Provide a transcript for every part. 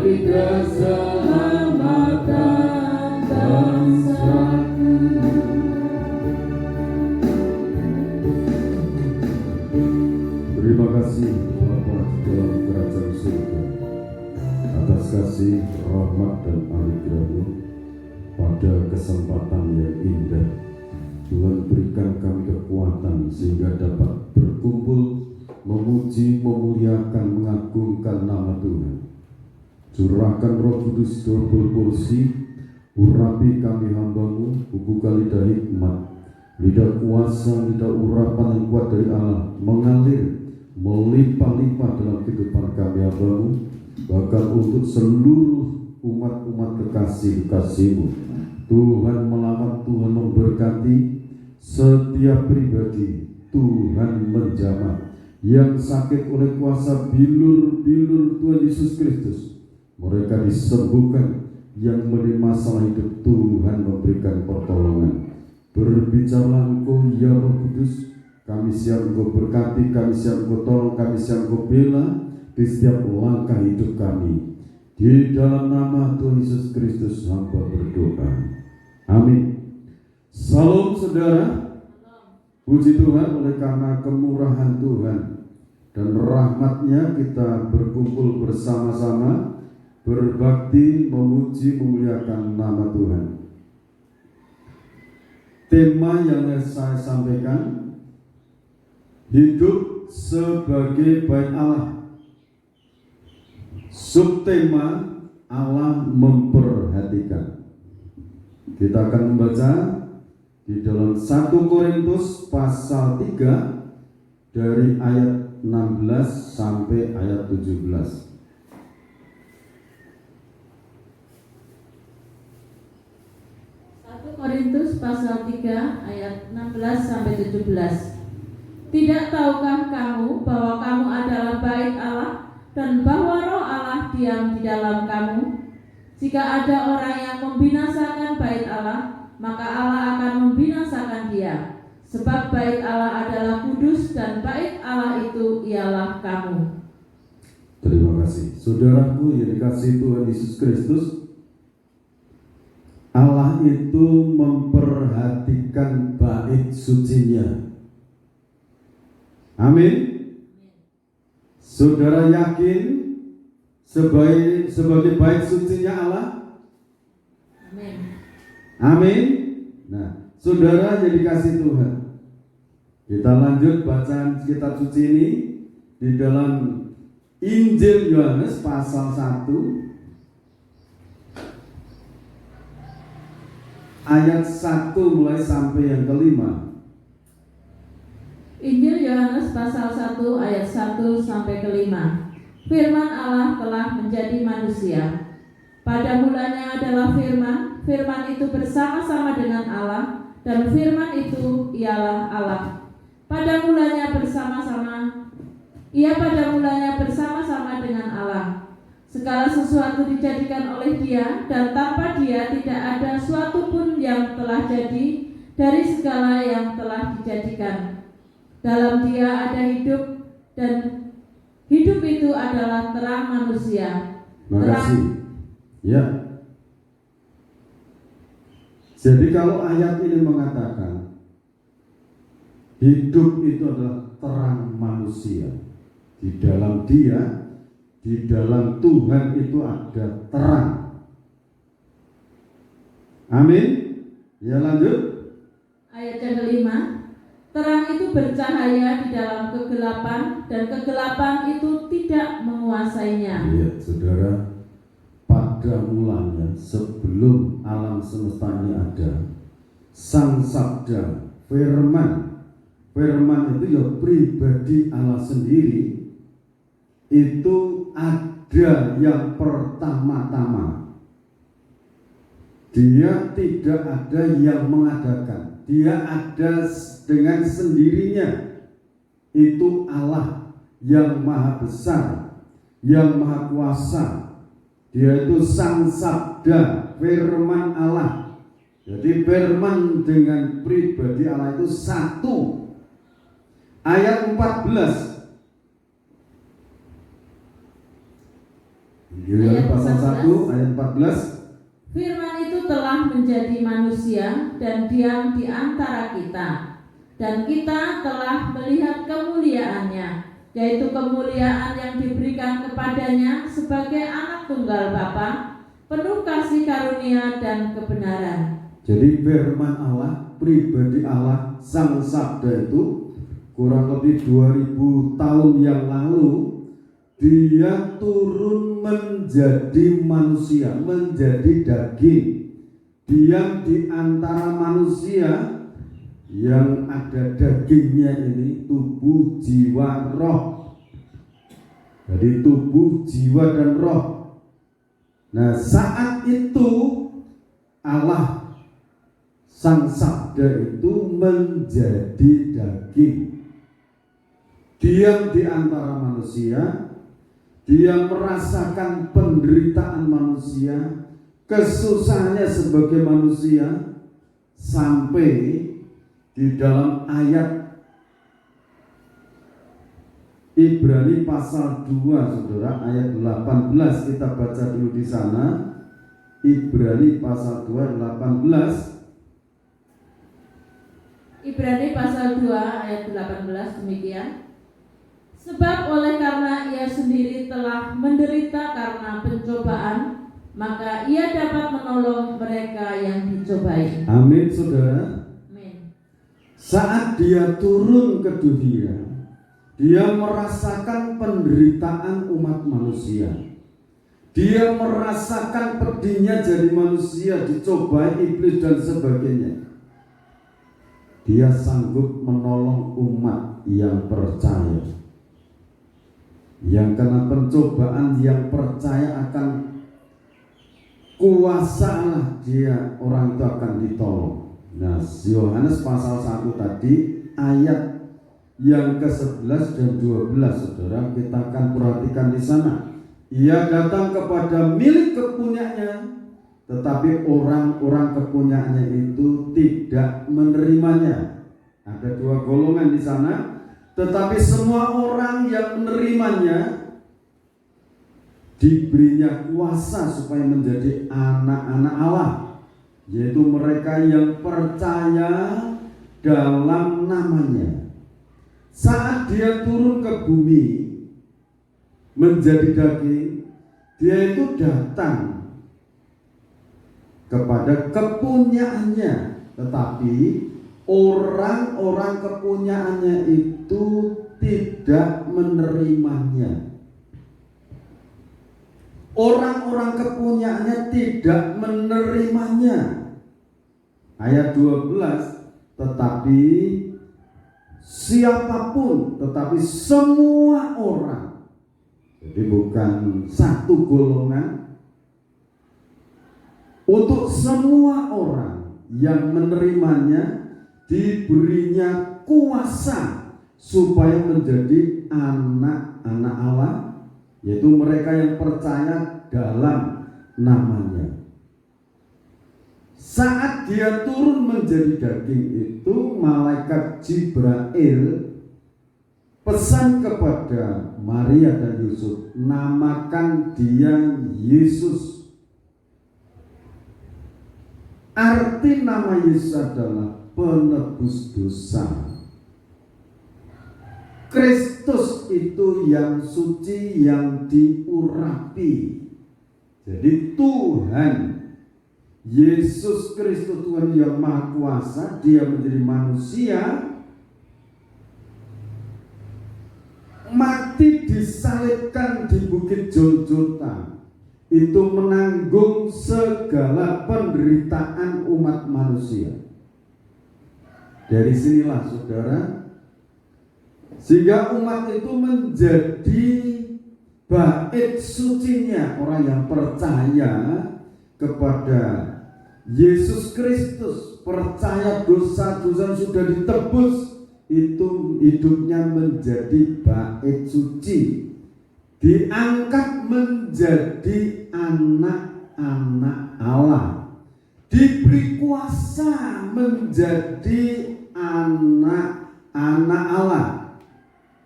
bagi keselamatan bangsaku. Terima kasih Bapa di dalam kerajaan surga atas kasih, rahmat dan anugerah-Mu pada kesempatan yang indah. Tuhan berikan kami kekuatan sehingga dapat berkumpul, memuji, memuliakan, mengagungkan nama Tuhan. Curahkan Roh Kudus double porsi, urapi kami hamba-Mu, buka lidah hikmat, lidah kuasa, lidah urapan yang kuat dari Allah, mengalir, melimpah-limpah dalam kehidupan kami hamba-Mu, bahkan untuk seluruh umat-umat kekasih-kekasih-Mu. Tuhan melamar, Tuhan memberkati setiap pribadi. Tuhan menjamah yang sakit oleh kuasa bilur-bilur Tuhan Yesus Kristus, mereka disembuhkan. Yang menerima masalah hidup, Tuhan memberikan pertolongan. Berbicaralah Engkau ya Roh Kudus, kami siap Engkau berkati, kami siap Engkau tolong, kami siap Engkau bela di setiap langkah hidup kami. Di dalam nama Tuhan Yesus Kristus hamba berdoa, amin. Salam saudara. Puji Tuhan, oleh karena kemurahan Tuhan dan rahmat-Nya kita berkumpul bersama-sama, berbakti, memuji, memuliakan nama Tuhan. Tema yang saya sampaikan, hidup sebagai bait Allah. Subtema, Allah memperhatikan. Kita akan membaca di dalam 1 Korintus pasal 3 dari ayat 16 sampai ayat 17. 1 Korintus pasal 3 ayat 16 sampai 17. Tidak tahukah kamu bahwa kamu adalah bait Allah dan bahwa Roh Allah diam di dalam kamu? Jika ada orang yang membinasakan bait Allah, maka Allah akan membinasakan dia. Sebab bait Allah adalah kudus dan bait Allah itu ialah kamu. Terima kasih. Saudaraku yang dikasihi Tuhan Yesus Kristus, Allah itu memperhatikan bait sucinya. Amin. Saudara yakin sebagai bait sucinya Allah? Amin. Amin. Nah, saudara yang dikasihi Tuhan, kita lanjut bacaan kitab suci ini di dalam Injil Yohanes pasal 1 ayat 1 mulai sampai yang kelima. Injil Yohanes pasal 1 ayat 1 sampai kelima. Firman Allah telah menjadi manusia. Pada mulanya adalah firman, firman itu bersama-sama dengan Allah, dan firman itu ialah Allah. Pada mulanya bersama-sama dengan Allah. Segala sesuatu dijadikan oleh Dia, dan tanpa Dia tidak ada suatu pun yang telah jadi dari segala yang telah dijadikan. Dalam Dia ada hidup, dan hidup itu adalah terang manusia. Makasih. Ya. Jadi kalau ayat ini mengatakan hidup itu adalah terang manusia, di dalam Dia, di dalam Tuhan itu ada terang. Amin. Ya, lanjut. Ayat yang kelima. Terang itu bercahaya di dalam kegelapan, dan kegelapan itu tidak menguasainya. Iya, saudara. Pada mulanya sebelum alam semesta ini ada, Sang Sabda, Firman itu ya pribadi Allah sendiri, itu ada yang pertama-tama. Dia tidak ada yang mengadakan, dia ada dengan sendirinya. Itu Allah yang maha besar, yang maha kuasa. Dia itu Sang Sabda, Firman Allah. Jadi firman dengan pribadi Allah itu satu. Ayat 14. Ayat pasal 1 ayat 14. Firman itu telah menjadi manusia dan diam di antara kita, dan kita telah melihat kemuliaannya, yaitu kemuliaan yang diberikan kepadanya sebagai anak tunggal Bapa, penuh kasih karunia dan kebenaran. Jadi firman Allah, pribadi Allah, Sang Sabda itu kurang lebih 2000 tahun yang lalu dia turun menjadi manusia, menjadi daging, diam di antara manusia yang ada dagingnya ini, tubuh, jiwa, roh. Jadi tubuh, jiwa, dan roh. Nah, saat itu Allah Sang Sabda itu menjadi daging, diam di antara manusia. Dia merasakan penderitaan manusia, kesusahannya sebagai manusia, sampai di dalam ayat Ibrani pasal 2, saudara, ayat 18, kita baca dulu di sana. Ibrani pasal 2 18. Ibrani pasal 2 ayat 18 demikian. Sebab oleh karena ia sendiri telah menderita karena pencobaan, maka ia dapat menolong mereka yang dicobai. Amin, saudara. Amin. Saat dia turun ke dunia, dia merasakan penderitaan umat manusia. Dia merasakan pedihnya jadi manusia, dicobai iblis dan sebagainya. Dia sanggup menolong umat yang percaya, yang kena pencobaan, yang percaya akan kuasa Allah, dia, orang itu akan ditolong. Nah, Yohanes pasal 1 tadi ayat yang ke-11 dan 12, saudara, kita akan perhatikan di sana. Ia datang kepada milik kepunyaannya, tetapi orang-orang kepunyaannya itu tidak menerimanya. Ada dua golongan di sana. Tetapi semua orang yang menerimanya diberinya kuasa supaya menjadi anak-anak Allah, yaitu mereka yang percaya dalam namanya. Saat dia turun ke bumi menjadi daging, dia itu datang kepada kepunyaannya, tetapi orang-orang kepunyaannya itu tidak menerimanya. Orang-orang kepunyaannya tidak menerimanya. Ayat 12, tetapi siapapun, tetapi semua orang. Jadi bukan satu golongan. Untuk semua orang yang menerimanya diberinya kuasa supaya menjadi anak-anak Allah, yaitu mereka yang percaya dalam namanya. Saat dia turun menjadi daging itu, malaikat Jibril pesan kepada Maria dan Yusuf, namakan dia Yesus. Arti nama Yesus adalah penebus dosa. Kristus itu yang suci, yang diurapi. Jadi Tuhan Yesus Kristus, Tuhan yang Maha Kuasa, dia menjadi manusia, mati disalibkan di Bukit Golgota. Itu menanggung segala penderitaan umat manusia. Dari sinilah, saudara, sehingga umat itu menjadi bait sucinya orang yang percaya kepada Yesus Kristus, percaya dosa-dosa sudah ditebus, itu hidupnya menjadi bait suci, diangkat menjadi anak-anak Allah, diberi kuasa menjadi anak-anak Allah.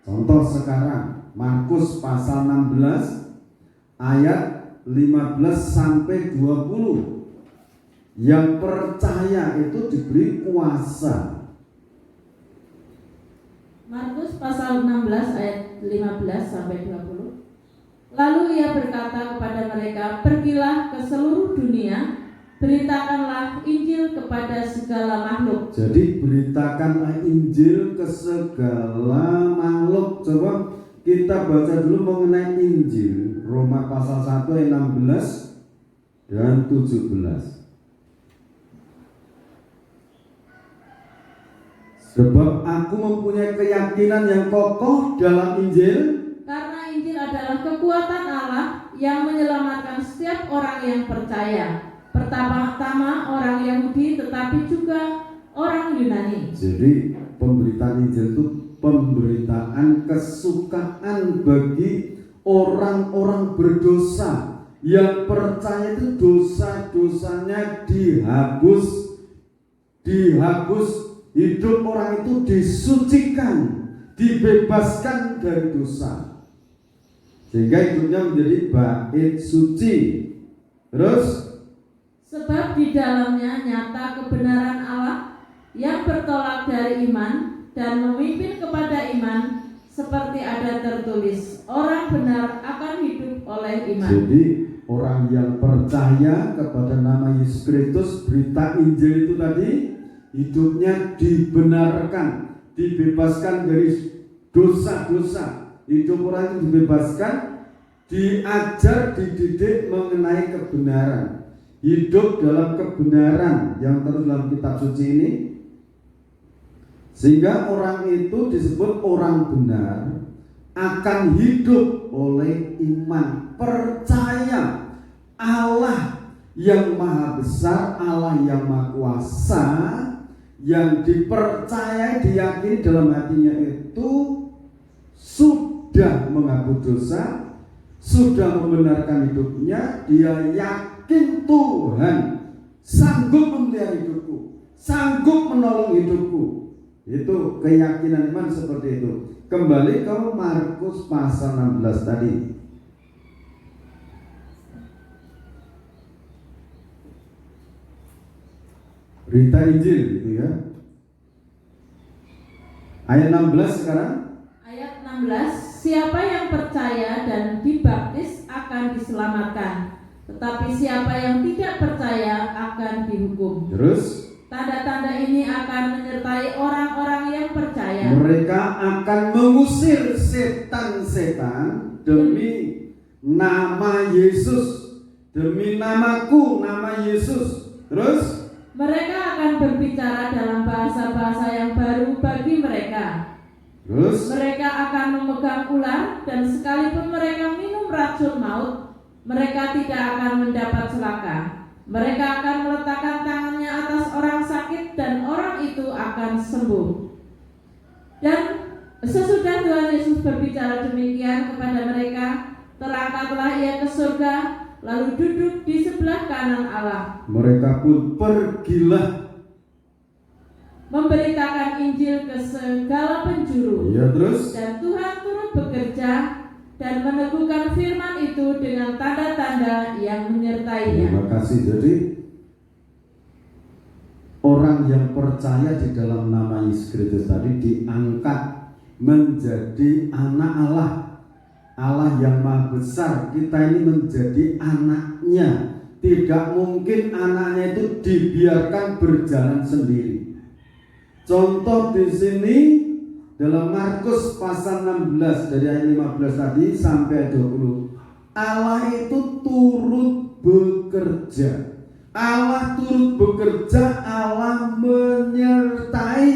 Contoh sekarang Markus pasal 16 ayat 15 sampai 20. Yang percaya itu diberi kuasa. Markus pasal 16 ayat 15 sampai 20. Lalu ia berkata kepada mereka, pergilah ke seluruh dunia, beritakanlah Injil kepada segala makhluk. Jadi beritakanlah Injil ke segala makhluk. Coba kita baca dulu mengenai Injil. Roma pasal 1 ayat 16 dan 17. Sebab aku mempunyai keyakinan yang kokoh dalam Injil, Karena Injil adalah kekuatan Allah yang menyelamatkan setiap orang yang percaya. Pertama-tama orang Yahudi, tetapi juga orang Yunani. jadi pemberitaan Injil itu pemberitaan kesukaan bagi orang-orang berdosa yang percaya itu dosa-dosanya dihapus, hidup orang itu disucikan, dibebaskan dari dosa, sehingga hidupnya menjadi bait suci. Terus Sebab di dalamnya nyata kebenaran Allah yang bertolak dari iman dan memimpin kepada iman, seperti ada tertulis, orang benar akan hidup oleh iman. jadi orang yang percaya kepada nama Yesus Kristus, berita Injil itu tadi, hidupnya dibenarkan, dibebaskan dari dosa-dosa. Hidup orang itu dibebaskan, diajar, dididik mengenai kebenaran. Hidup dalam kebenaran yang terus dalam kitab suci ini, sehingga orang itu disebut orang benar, akan hidup oleh iman, percaya Allah yang maha besar, Allah yang maha kuasa, yang dipercayai, diyakini dalam hatinya itu sudah menghapus dosa, sudah membenarkan hidupnya. Dia yakin Tuhan sanggup memelihara hidupku, sanggup menolong hidupku. Itu keyakinan iman seperti itu. Kembali ke Markus pasal 16 tadi. Berita Injil gitu ya. Ayat 16 sekarang. Ayat 16, siapa yang percaya dan dibaptis akan diselamatkan, tetapi siapa yang tidak percaya akan dihukum. Terus Tanda-tanda ini akan menyertai orang-orang yang percaya. mereka akan mengusir setan-setan demi nama Yesus, demi namaku, nama Yesus. Terus Mereka akan berbicara dalam bahasa-bahasa yang baru bagi mereka. Terus Mereka akan memegang ular, dan sekalipun mereka minum racun maut, mereka tidak akan mendapat celaka. Mereka akan meletakkan tangannya atas orang sakit, dan orang itu akan sembuh. Dan sesudah Tuhan Yesus berbicara demikian kepada mereka, terangkatlah ia ke surga, lalu duduk di sebelah kanan Allah. mereka pun pergilah. Memberitakan Injil ke segala penjuru. Ya, terus Dan Tuhan turut bekerja dan meneguhkan firman itu dengan tanda-tanda yang menyertainya. terima kasih. Jadi orang yang percaya di dalam nama Yesus Kristus tadi diangkat menjadi anak Allah, Allah yang maha besar. Kita ini menjadi anaknya. Tidak mungkin anaknya itu dibiarkan berjalan sendiri. Contoh di sini dalam Markus pasal 16 dari ayat 15 tadi sampai 20. Allah itu turut bekerja. Allah turut bekerja, Allah menyertai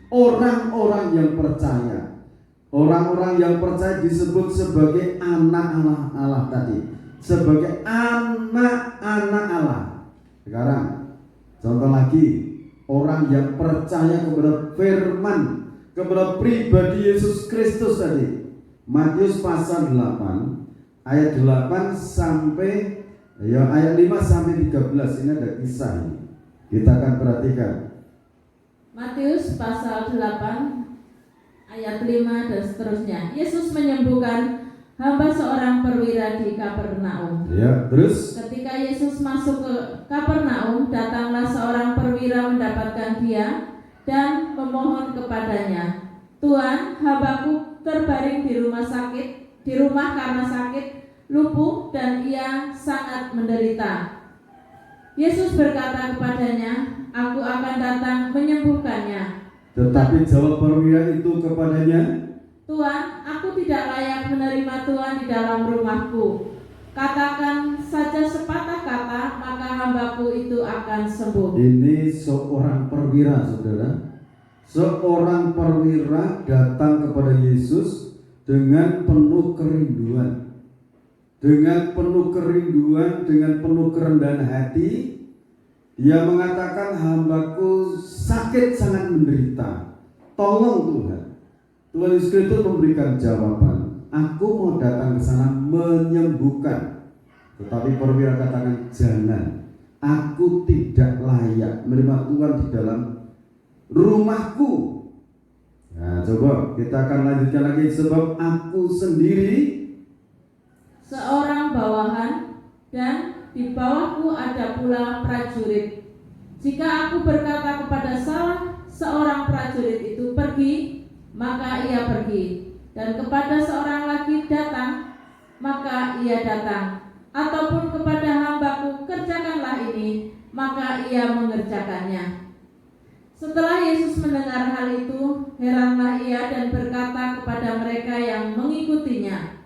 orang-orang yang percaya. Orang-orang yang percaya disebut sebagai anak Allah tadi, sebagai anak-anak Allah. Sekarang contoh lagi, orang yang percaya kepada firman, kepada pribadi Yesus Kristus tadi. Matius pasal 8 ayat 8 sampai ayat 5 sampai 13. Ini ada kisah ini. Kita akan perhatikan. Matius pasal 8 ayat 5 dan seterusnya. Yesus menyembuhkan hamba seorang perwira di Kapernaum. Ya, terus Ketika Yesus masuk ke Kapernaum, datanglah seorang perwira mendapatkan dia dan memohon kepadanya, "Tuan, hambaku terbaring di rumah karena sakit, lumpuh, dan ia sangat menderita." Yesus berkata kepadanya, "Aku akan datang menyembuhkannya." tetapi jawab perwira itu kepadanya, "Tuan, aku tidak layak menerima Tuhan di dalam rumahku. Katakan saja sepatah kata, maka hambaku itu akan sembuh." ini seorang perwira, saudara. Seorang perwira datang kepada Yesus dengan penuh kerinduan. Dengan penuh kerinduan, dengan penuh kerendahan hati, dia mengatakan, "Hambaku sakit sangat menderita. Tolong Tuhan." Tuhan Yesus Kristus memberikan jawaban, "Aku mau datang ke sana menyembuhkan." Tetapi perwira katakan, "Jangan. Aku tidak layak menerima Tuhan di dalam rumahku." Nah, coba kita akan lanjutkan lagi. "Sebab aku sendiri Seorang bawahan, dan di bawahku ada pula prajurit. Jika aku berkata kepada salah seorang prajurit itu pergi, maka ia pergi, dan kepada seorang lagi datang, maka ia datang, ataupun kepada hambaku kerjakanlah ini, maka ia mengerjakannya." Setelah Yesus mendengar hal itu, heranlah ia dan berkata kepada mereka yang mengikutinya,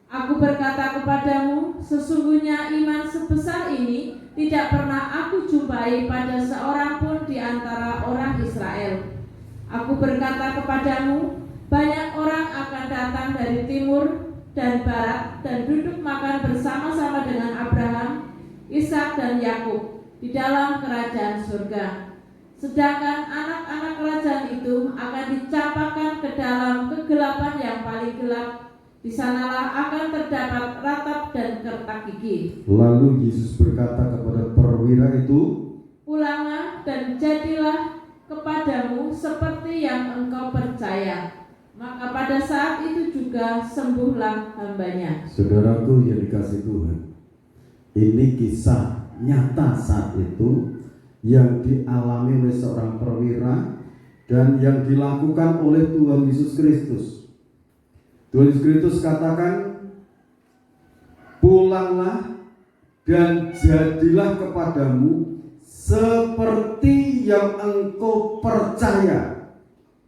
"Aku berkata kepadamu, sesungguhnya iman sebesar ini tidak pernah aku jumpai pada seorang pun di antara orang Israel. Aku berkata kepadamu, banyak orang akan datang dari timur dan barat dan duduk makan bersama-sama dengan Abraham, Ishak, dan Yakub di dalam kerajaan surga. Sedangkan anak-anak kerajaan itu akan dicampakkan ke dalam kegelapan yang paling gelap. Di sanalah akan terdapat ratap dan kertak gigi." Lalu Yesus berkata kepada perwira itu, "Pulanglah dan jadilah kepadamu seperti yang engkau percaya." Maka pada saat itu juga sembuhlah hambanya. Saudaraku yang dikasihi Tuhan, ini kisah nyata saat itu yang dialami oleh seorang perwira dan yang dilakukan oleh Tuhan Yesus Kristus. Tuhan Yesus Kristus katakan, "Pulanglah dan jadilah kepadamu seperti yang engkau percaya."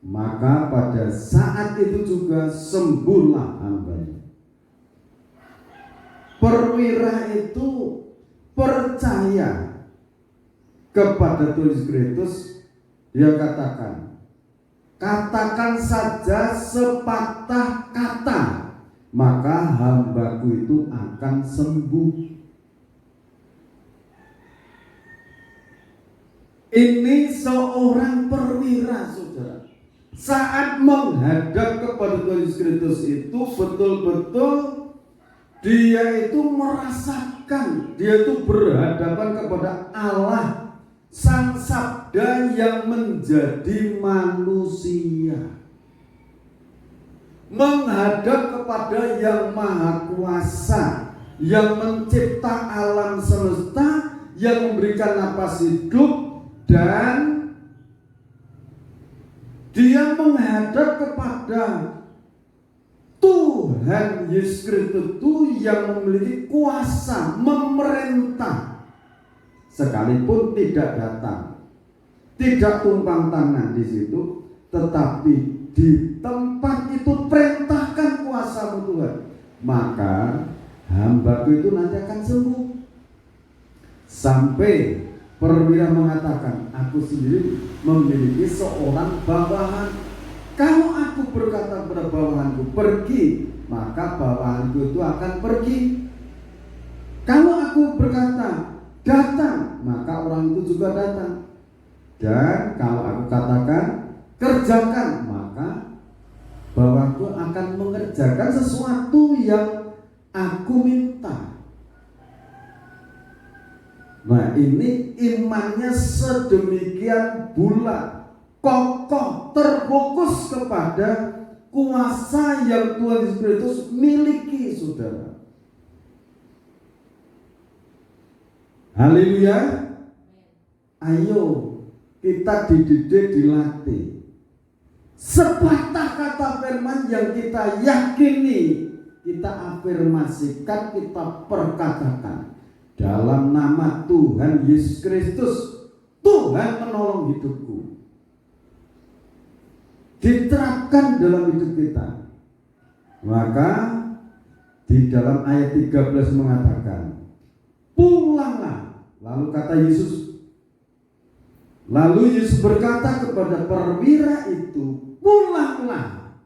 Maka pada saat itu juga sembuhlah hambanya. Perwira itu percaya kepada Tuhan Yesus Kristus. Dia katakan, "Katakan saja sepatah kata, maka hambaku itu akan sembuh." Ini seorang perwira, saudara. Saat menghadap kepada Tuhan Yesus Kristus itu betul-betul dia itu merasakan, dia itu berhadapan kepada Allah, Sang Sabda yang menjadi manusia, menghadap kepada Yang Maha Kuasa, yang mencipta alam semesta, yang memberikan napas hidup, dan dia menghadap kepada Tuhan Yesus Kristus itu yang memiliki kuasa memerintah, sekalipun tidak datang, tidak tumpang tangan di situ, tetapi di tempat itu perintahkan kuasamu Tuhan, maka hambaku itu nanti akan sembuh. Sampai perwira mengatakan, "Aku sendiri memiliki seorang bawahan. Kalau aku berkata kepada bawahanku pergi, maka bawahanku itu akan pergi. Kalau aku berkata datang, maka orang itu juga datang. Dan kalau aku katakan kerjakan, maka bawahanku akan mengerjakan sesuatu yang aku minta." Nah, ini imannya sedemikian bulat, kokoh, terfokus kepada kuasa yang Tuhan Yesus Kristus miliki, saudara. Haleluya. Ayo kita dididik, dilatih. Sepatah kata firman yang kita yakini, kita afirmasikan, kita perkatakan. Dalam nama Tuhan Yesus Kristus, Tuhan menolong hidupku. Diterapkan dalam hidup kita. Maka di dalam ayat 13 mengatakan, pulanglah. Lalu kata Yesus, lalu Yesus berkata kepada perwira itu, pulanglah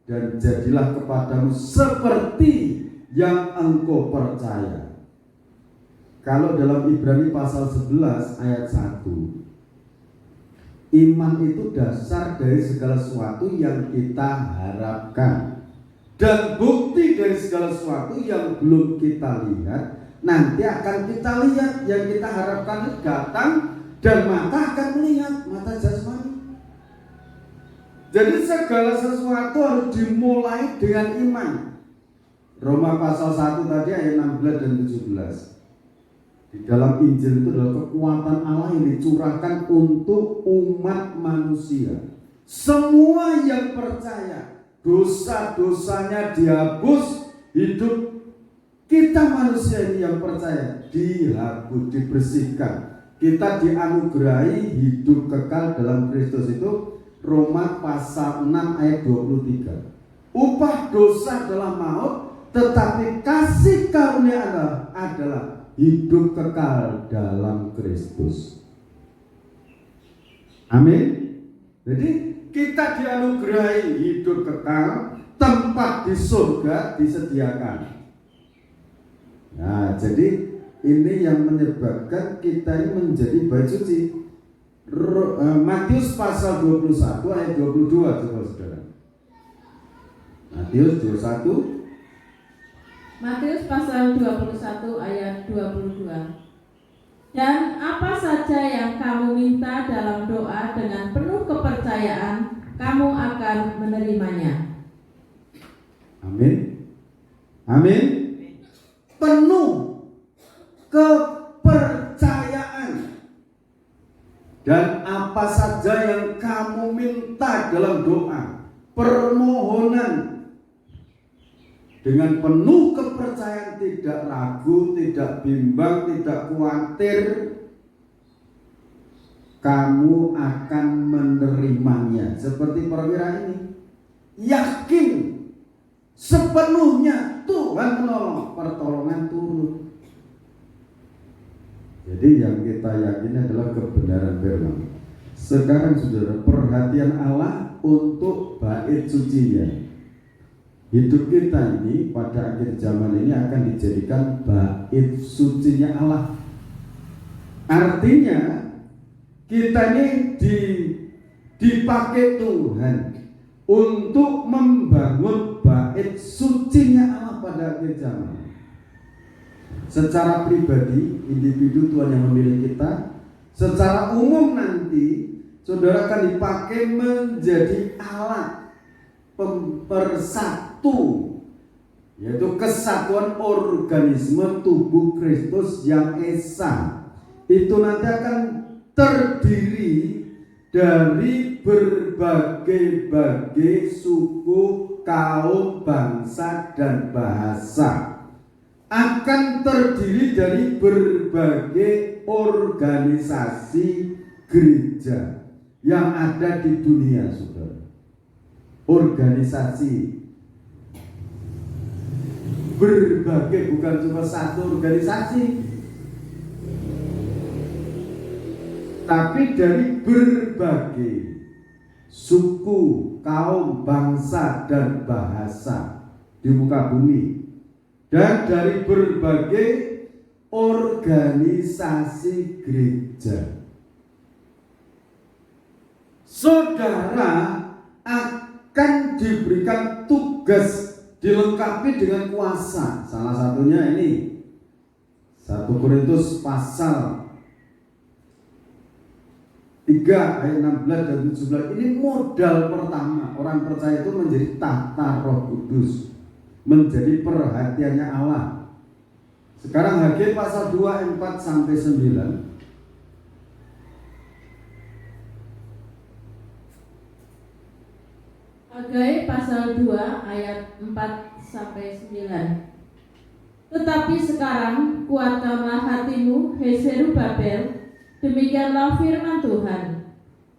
dan jadilah kepadamu seperti yang engkau percaya. Kalau dalam Ibrani pasal 11 ayat 1, iman itu dasar dari segala sesuatu yang kita harapkan, dan bukti dari segala sesuatu yang belum kita lihat. Nanti akan kita lihat, yang kita harapkan datang, dan mata akan melihat, mata jasmani. Jadi segala sesuatu harus dimulai dengan iman. Roma pasal 1 tadi ayat 16 dan 17. Di dalam Injil itu adalah kekuatan Allah yang dicurahkan untuk umat manusia. Semua yang percaya, dosa-dosanya dihapus, hidup kita manusia ini yang percaya dihapus, dibersihkan. Kita dianugerahi hidup kekal dalam Kristus itu. Roma pasal 6 ayat 23. Upah dosa adalah maut, tetapi kasih karunia adalah hidup kekal dalam Kristus. Amin. Jadi kita dianugerahi hidup kekal, tempat di surga disediakan. Nah, jadi ini yang menyebabkan kita ini menjadi bait suci. Matius pasal 21 ayat 22, coba saudara. Matius 21. Matius pasal 21 ayat 22. Dan apa saja yang kamu minta dalam doa dengan penuh kepercayaan, kamu akan menerimanya. Amin. Amin. Penuh kepercayaan. Dan apa saja yang kamu minta dalam doa, permohonan, dengan penuh kepercayaan, tidak ragu, tidak bimbang, tidak khawatir, kamu akan menerimanya. Seperti perwira ini, yakin sepenuhnya Tuhan menolong, pertolongan turun. Jadi yang kita yakini adalah kebenaran firman. Sekarang saudara, perhatian Allah untuk bait sucinya. Hidup kita ini pada akhir zaman ini akan dijadikan bait sucinya Allah. Artinya kita ini dipakai Tuhan untuk membangun bait sucinya Allah pada akhir zaman. Secara pribadi, individu Tuhan yang memilih kita. Secara umum nanti saudara akan dipakai menjadi alat pemersatu, yaitu kesatuan organisme tubuh Kristus yang esa. Itu nanti akan terdiri dari berbagai suku, kaum, bangsa, dan bahasa. Akan terdiri dari berbagai organisasi gereja yang ada di dunia, saudara. Organisasi berbagai, bukan cuma satu organisasi, tapi dari berbagai suku, kaum, bangsa, dan bahasa di muka bumi, dan dari berbagai organisasi gereja. Saudara akan diberikan tugas, dilengkapi dengan kuasa. Salah satunya ini 1 Korintus pasal 3 ayat 16 dan 17 ini modal pertama orang percaya itu menjadi tata Roh Kudus, menjadi perhatiannya Allah. Sekarang Hagai pasal 2 ayat 4 sampai 9. Hagai pasal 2 ayat 4 sampai 9. Tetapi sekarang kuatkanlah hatimu, hei Zerubabel, demikianlah firman Tuhan.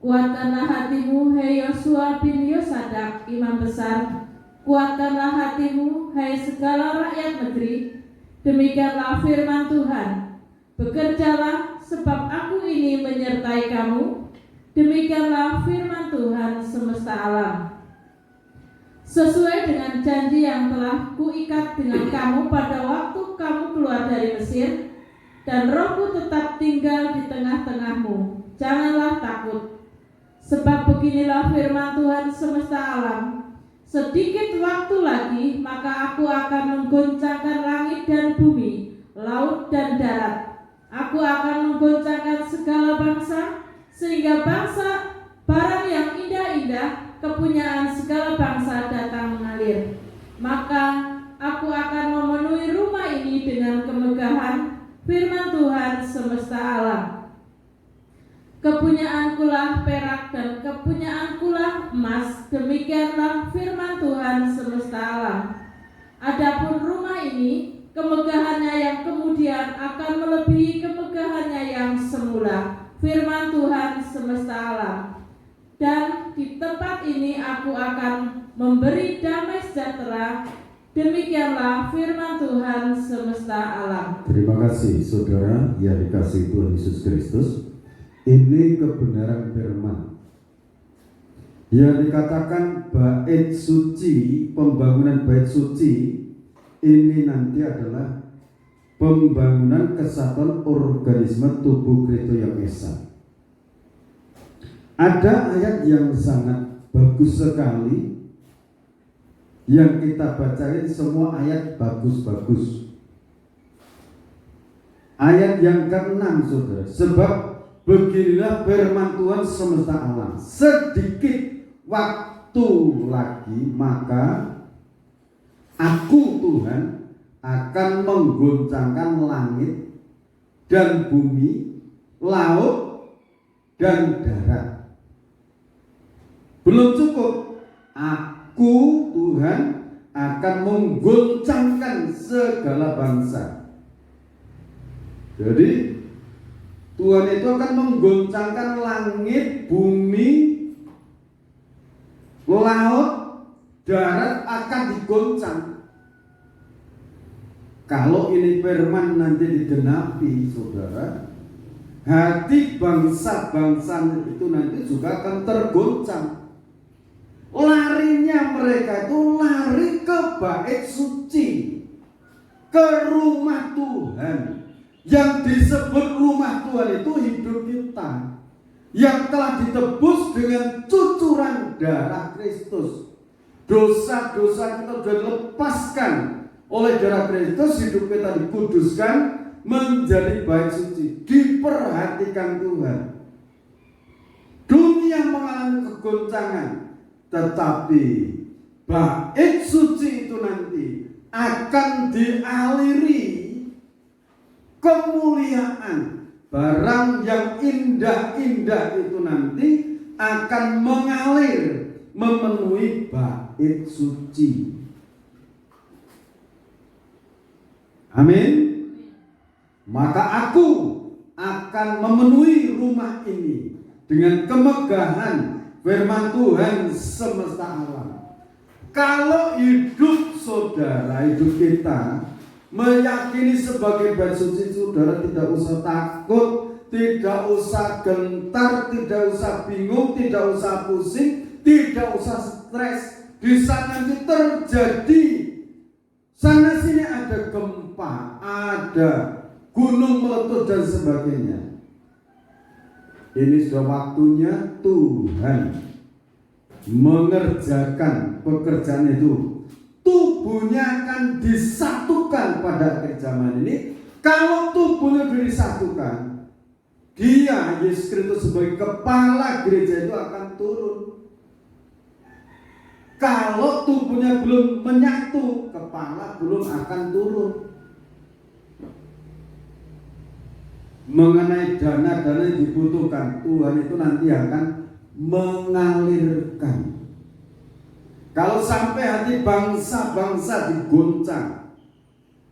Kuatkanlah hatimu, hei Yosua bin Yosadak, imam besar. Kuatkanlah hatimu, hai segala rakyat negeri. Demikianlah firman Tuhan. Bekerjalah, sebab aku ini menyertai kamu. Demikianlah firman Tuhan semesta alam. Sesuai dengan janji yang telah kuikat dengan kamu pada waktu kamu keluar dari Mesir, dan Rohku tetap tinggal di tengah-tengahmu. Janganlah takut, sebab beginilah firman Tuhan semesta alam. Sedikit waktu lagi, maka aku akan menggoncangkan langit dan bumi, laut dan darat. Aku akan menggoncangkan segala bangsa, sehingga bangsa barang yang indah-indah, kepunyaan segala bangsa datang mengalir. Maka aku akan memenuhi rumah ini dengan kemegahan firman Tuhan semesta alam. Kepunyaankulah perak dan kepunyaankulah emas, demikianlah firman Tuhan semesta alam. Adapun rumah ini, kemegahannya yang kemudian akan melebihi kemegahannya yang semula, firman Tuhan semesta alam. Dan di tempat ini aku akan memberi damai sejahtera, demikianlah firman Tuhan semesta alam. Terima kasih saudara yang dikasihi Tuhan Yesus Kristus. Ini kebenaran firman yang dikatakan bait suci, pembangunan bait suci ini nanti adalah pembangunan kesatuan organisme tubuh Kristus yang esa. Ada ayat yang sangat bagus sekali yang kita baca, ini semua ayat bagus-bagus. Ayat yang ke-6 saudara, sebab beginilah firman Tuhan semesta alam. Sedikit waktu lagi maka aku Tuhan akan menggoncangkan langit dan bumi, laut dan darat. Belum cukup, aku Tuhan akan menggoncangkan segala bangsa. Jadi Tuhan itu akan menggoncangkan langit, bumi, laut, darat akan digoncang. Kalau ini firman nanti digenapi, saudara, hati bangsa-bangsa itu nanti juga akan tergoncang. Larinya mereka itu lari ke bait suci, ke rumah Tuhan. Yang disebut rumah Tuhan itu hidup kita, yang telah ditebus dengan cucuran darah Kristus. Dosa-dosa kita sudah dilepaskan oleh darah Kristus, hidup kita dikuduskan menjadi bait suci, diperhatikan Tuhan. Dunia mengalami kegoncangan, tetapi bait suci itu nanti akan dialiri kemuliaan. Barang yang indah-indah itu nanti akan mengalir memenuhi bait suci. Amin. Maka aku akan memenuhi rumah ini dengan kemegahan firman Tuhan semesta alam. Kalau hidup saudara, hidup kita meyakini sebagai bait suci, saudara tidak usah takut, tidak usah gentar, tidak usah bingung, tidak usah pusing, tidak usah stres. Di sana nanti terjadi sana sini ada gempa, ada gunung meletus dan sebagainya. Ini sudah waktunya Tuhan mengerjakan pekerjaan itu. Tubuhnya akan disatukan pada akhir zaman ini. Kalau tubuhnya sudah disatukan, Dia, Yesus Kristus sebagai kepala gereja itu akan turun. Kalau tubuhnya belum menyatu, kepala belum akan turun. Mengenai dana-dana yang dibutuhkan, Tuhan itu nanti akan mengalirkan. Kalau sampai hati bangsa-bangsa diguncang,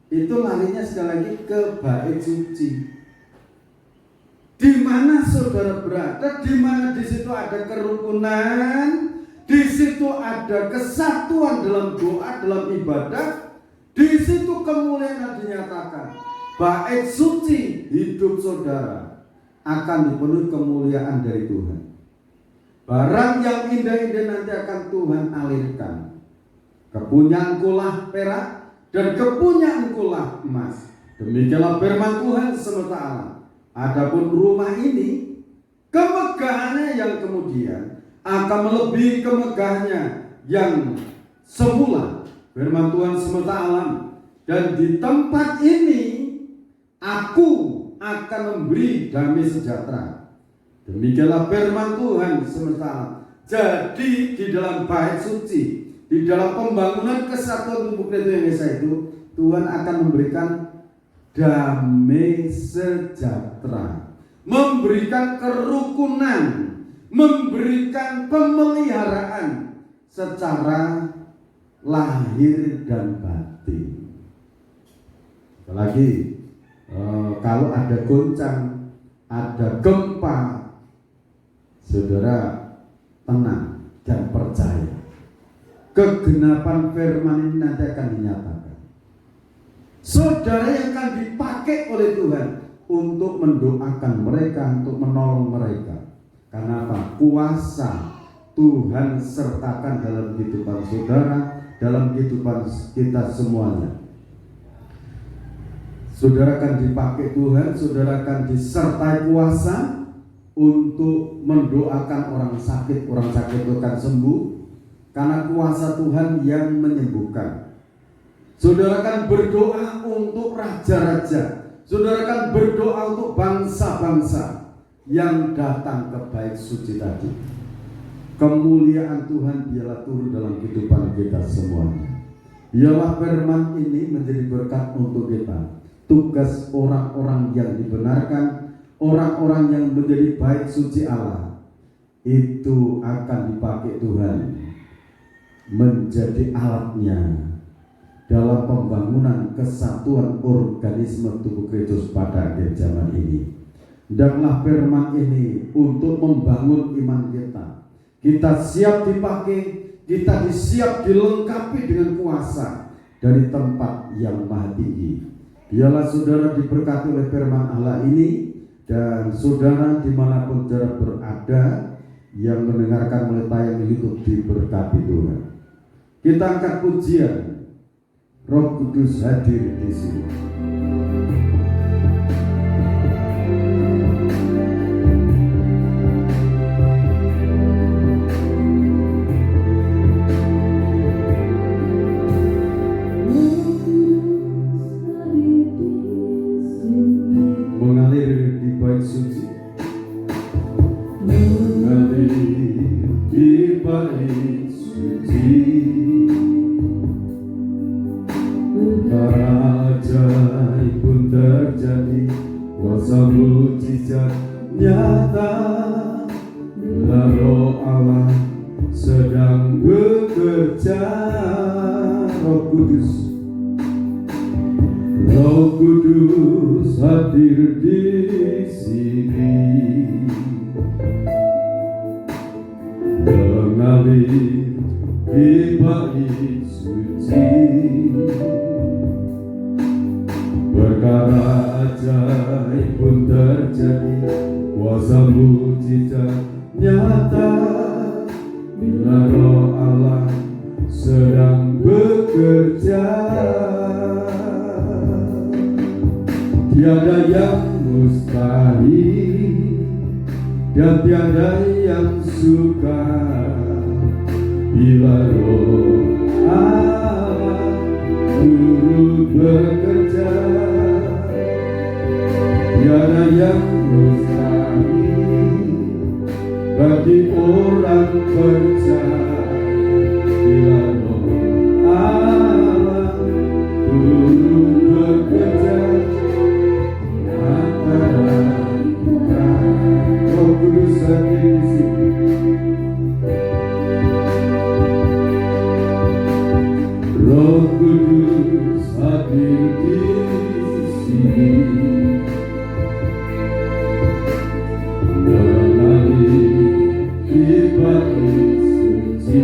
itu larinya sekali lagi ke bait suci. Di mana saudara berada, di mana di situ ada kerukunan, di situ ada kesatuan dalam doa, dalam ibadah, di situ kemuliaan dinyatakan. Bait suci hidup saudara akan dipenuhi kemuliaan dari Tuhan. Barang yang indah-indah nanti akan Tuhan alirkan. Kepunyaankulah perak dan kepunyaankulah emas. Demikianlah firman Tuhan semesta alam. Adapun rumah ini, kemegahannya yang kemudian akan melebihi kemegahannya yang semula. Firman Tuhan semesta alam. Dan di tempat ini aku akan memberi damai sejahtera. Demikianlah firman Tuhan semesta alam. Jadi di dalam bait suci, di dalam pembangunan kesatuan tubuh Kristus Indonesia itu, Tuhan akan memberikan damai sejahtera, memberikan kerukunan, memberikan pemeliharaan secara lahir dan batin. Apalagi kalau ada goncang, ada gempa, saudara tenang dan percaya. Kegenapan firman ini nanti akan dinyatakan. Saudara yang akan dipakai oleh Tuhan untuk mendoakan mereka, untuk menolong mereka. Karena apa? Kuasa Tuhan sertakan dalam kehidupan saudara, dalam kehidupan kita semuanya. Saudara akan dipakai Tuhan, saudara akan disertai kuasa untuk mendoakan orang sakit itu akan sembuh. Karena kuasa Tuhan yang menyembuhkan. Saudara akan berdoa untuk raja-raja. Saudara akan berdoa untuk bangsa-bangsa yang datang ke bait suci tadi. Kemuliaan Tuhan biarlah turun dalam kehidupan kita semuanya. Biarlah firman ini menjadi berkat untuk kita. Tugas orang-orang yang dibenarkan, orang-orang yang menjadi bait suci Allah, itu akan dipakai Tuhan menjadi alatnya dalam pembangunan kesatuan organisme tubuh Kristus pada akhir zaman ini. Hendaklah firman ini untuk membangun iman kita. Kita siap dipakai, kita siap dilengkapi dengan kuasa dari tempat yang maha tinggi. Biarlah saudara diberkati oleh firman Allah ini, dan saudara dimanapun saudara berada yang mendengarkan melalui tayang YouTube diberkati Tuhan. Kita angkat pujian. Roh Kudus hadir di sini. Mengalir di bait suci. Mengalir di bait suci. Ajaib pun terjadi, kuasa mujizat nyata. Bila Roh Allah sedang bekerja. Roh Kudus hadir di sini. Mengalir di bait suci. Perkara ajaib pun terjadi, kuasa mujizat nyata. Bila Roh Allah sedang bekerja. Tiada yang mustahil dan tiada yang sukar. Bila Roh Allah turut bekerja, tiada yang mustahil bagi orang percaya bila Roh Allah turut bekerja di antara kita. Roh Kudus hadir di sini. Roh Kudus hadir di sini, mengalir ibadah suci,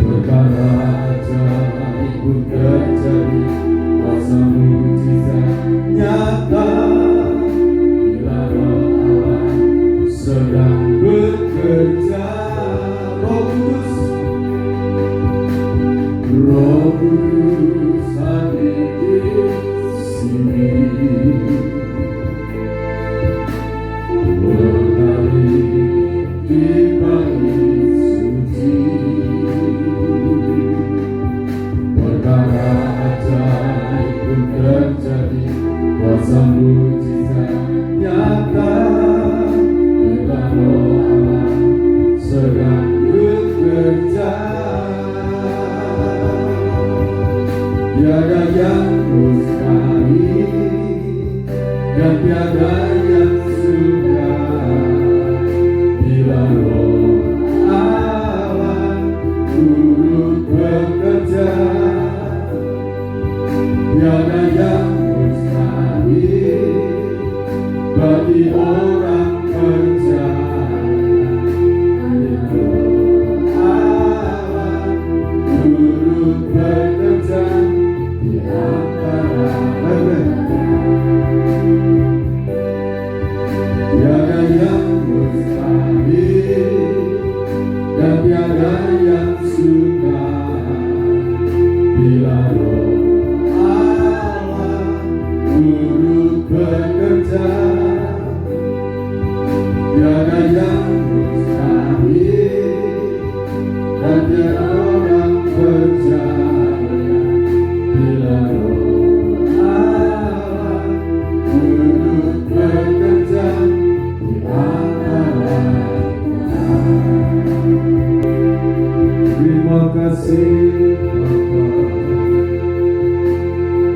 perkara ajaib pun terjadi, kuasa mujizat nyata bila Roh Allah sedang bekerja. Roh Kudus hadir di sini, mengalir ibadah suci, perkara ajaib pun terjadi, kuasa mujizat nyata bila Roh Allah sedang bekerja. Tiada yang mustahil dan tiada yang sukar bila Roh Allah turut bekerja. Tiada yang mustahil bagi orang percaya bila Roh Allah turut bekerja. Tiada yang mustahil dan tiada yang sukar bila Roh Allah turut bekerja. Tiada yang mustahil dan tiada orang percaya bila Roh Allah turut bekerja di antara kita. Terima kasih Bapa,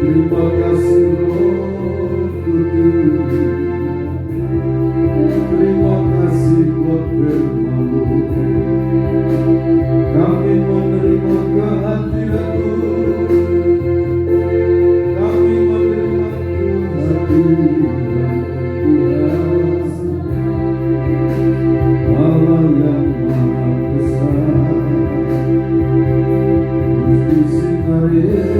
terima kasih Roh Kudus, terima kasih buat firman-Mu. Kami menerima kehadiran-Mu, kami menerima kehadiran kuasa Allah yang Maha Besar, Gusti Singaria.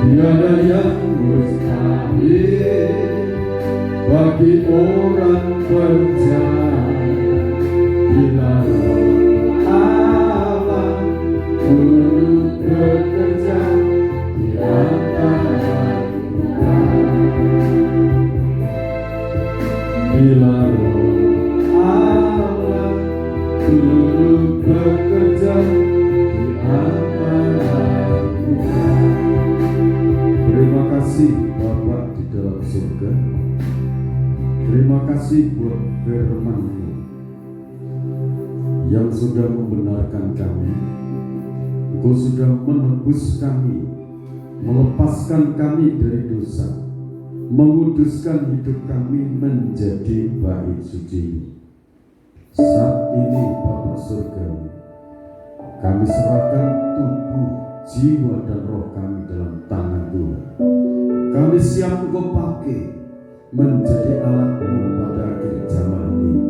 Tiada yang mustahil bagi orang percaya bila Roh Allah turut bekerja di antara kita. Bila Roh Allah turut bekerja di antara kita. Terima kasih Bapa di dalam surga. Terima kasih buat firman-Mu yang sudah membenarkan kami. Engkau sudah menebus kami, melepaskan kami dari dosa, menguduskan hidup kami menjadi bait suci. Saat ini Bapa surga, kami serahkan tubuh, jiwa dan roh kami dalam tangan Tuhan. Kami siap Engkau pakai menjadi alatmu pada akhir zaman ini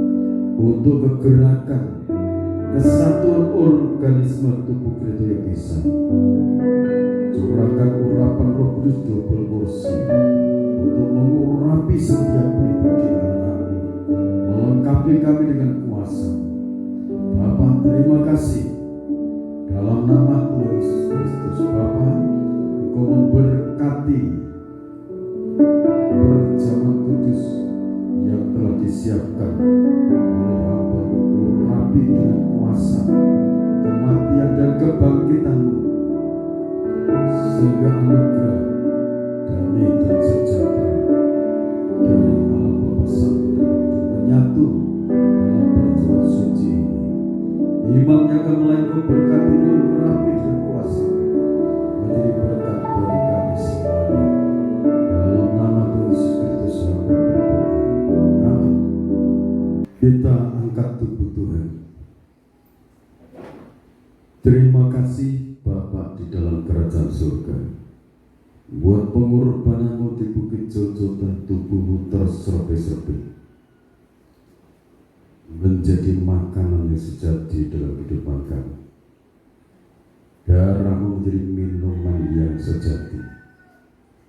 untuk kegerakan kesatuan organisme tubuh Kristus yang bisa. Curahkan urapan Roh Kudus double porsi untuk mengurapi setiap pribadi anak-anakmu, melengkapi kami dengan kuasa. Bapa, terima kasih dalam nama Tuhan Yesus Kristus. Bapa, Engkau memberkati perjamuan kudus yang telah disiapkan oleh hamba-Mu, urapi dengan kuasa kematian dan kebangkitan-Mu, sehingga anugerah damai dan sejahtera dari Allah Bapa Sang Putra menyatu dalam perjamuan suci ini. Iman yang akan melainkan berkati urapi dan kuasa menjadi berkat bagi kami semuanya. Dalam nama Tuhan Yesus Kristus hamba berdoa. Amin. Kita angkat tubuh Tuhan. Terima kasih Bapa di dalam kerajaan surga. Buat pengorbananmu di Bukit Jojota, tubuhmu terserbai-serbai menjadi makanan yang sejati dalam kehidupan kami. Darahmu menjadi minuman yang sejati,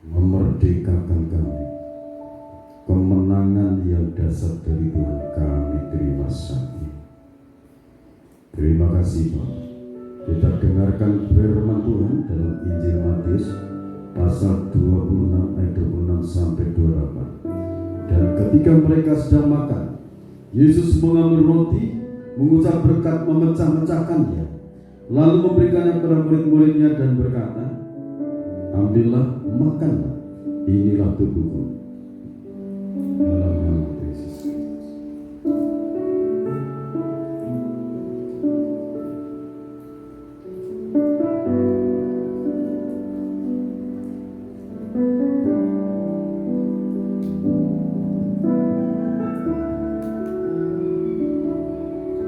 memerdekakan kami. Kemenangan yang dasar dari Tuhan kami terima saat ini. Terima kasih Bapak. Kita dengarkan firman Tuhan dalam Injil Matius pasal 26 ayat 26 sampai 28. Dan ketika mereka sedang makan, Yesus mengambil roti, mengucap berkat, memecah-mecahkannya, lalu memberikannya kepada murid-muridnya dan berkata, ambillah, makanlah, inilah tubuhku. Dalam nama Yesus Kristus.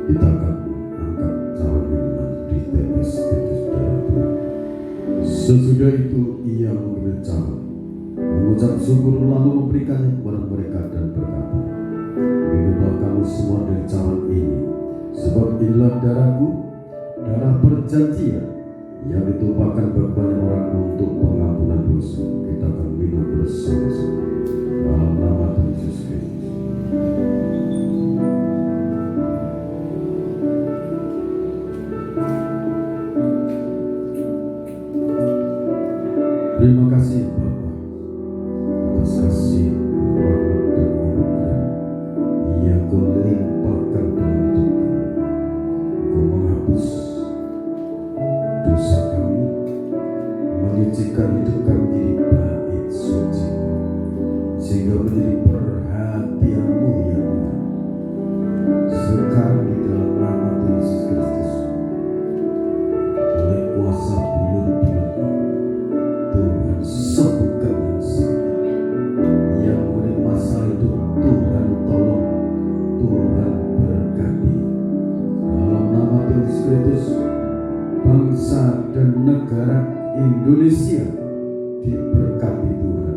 Kita akan angkat cawan minuman di tetes darah Tuhan. Sesudah itu ia mengambil cawan, mengucap syukur, lalu memberikannya kepada mereka dan berkata, minumlah kamu semua dari cawan ini, sebab inilah darahku, darah perjanjian yang ditumpahkan bagi banyak orang untuk pengampunan dosa. Kita akan minum bersama-sama dalam nama Tuhan Yesus Kristus. Terima kasih Bapa atas kasih, rahmat dan anugerah yang Kau limpahkan dalam hidup kami. Kau menghapus dosa kami, menyucikan hidup kami menjadi bait suci, sehingga menjadi perhatian-Mu ya Tuhan. Sekarang di dalam nama Tuhan Yesus Kristus, oleh kuasa bilur-bilur Tuhan sembuhkan yang sakit, yang mengalami masalah itu Tuhan tolong, Tuhan berkati. Dalam nama Tuhan Yesus Kristus, bangsa dan negara Indonesia diberkati Tuhan.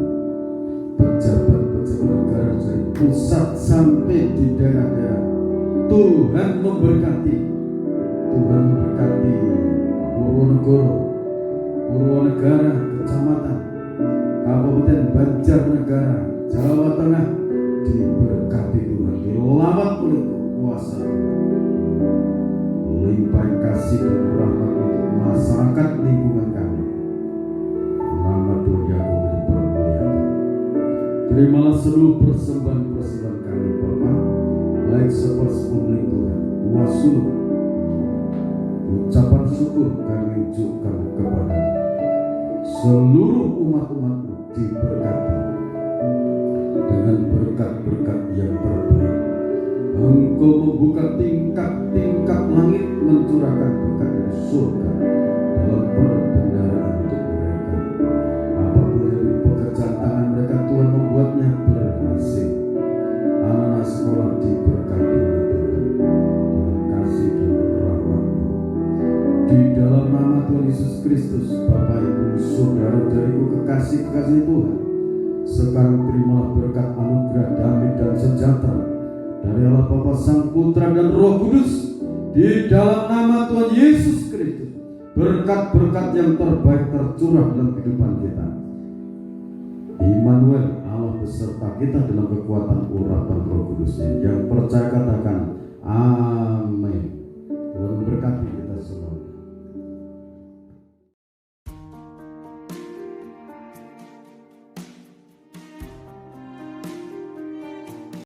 Pejabat-pejabat negara dari pusat sampai di daerah-daerah, Tuhan memberkati. Tuhan memberkati Purwonegoro, Purwonegara, Kecamatan, Kabupaten Banjarnegara, Jawa Tengah, diberkati Tuhan, dilamat oleh kuasa. Limpahi kasih dan rahmat untuk masyarakat lingkungan kami. Nama Tuhan Yesus dipermuliakan. Terimalah seluruh persembahan-persembahan kami Bapa, baik sepersepuluh Tuhan, wasulu, ucapan syukur kami unjukkan kepada seluruh umat-umat-Mu diberkati dengan berkat-berkat yang terbaik. Engkau membuka tingkap-tingkap langit, mencurahkan berkat dari surga dalam perbendaharaan untuk mereka. Apapun dari pekerjaan tangan mereka, Tuhan membuatnya berhasil. Anak-anak sekolah diberkati oleh Tuhan dengan kasih dan rahmat-Mu. Di dalam nama Tuhan Yesus Kristus, Bapak, Ibu, Saudara-saudariku, kekasih-kekasih Tuhan, Sekarang terimalah berkat anugerah damai dan sejahtera dari Allah Bapa, Sang Putra dan Roh Kudus, di dalam nama Tuhan Yesus Kristus. Berkat-berkat yang terbaik tercurah dalam kehidupan kita. Immanuel, Allah beserta kita dalam kekuatan urapan Roh Kudusnya. Yang percaya katakan amin. Tuhan memberkati.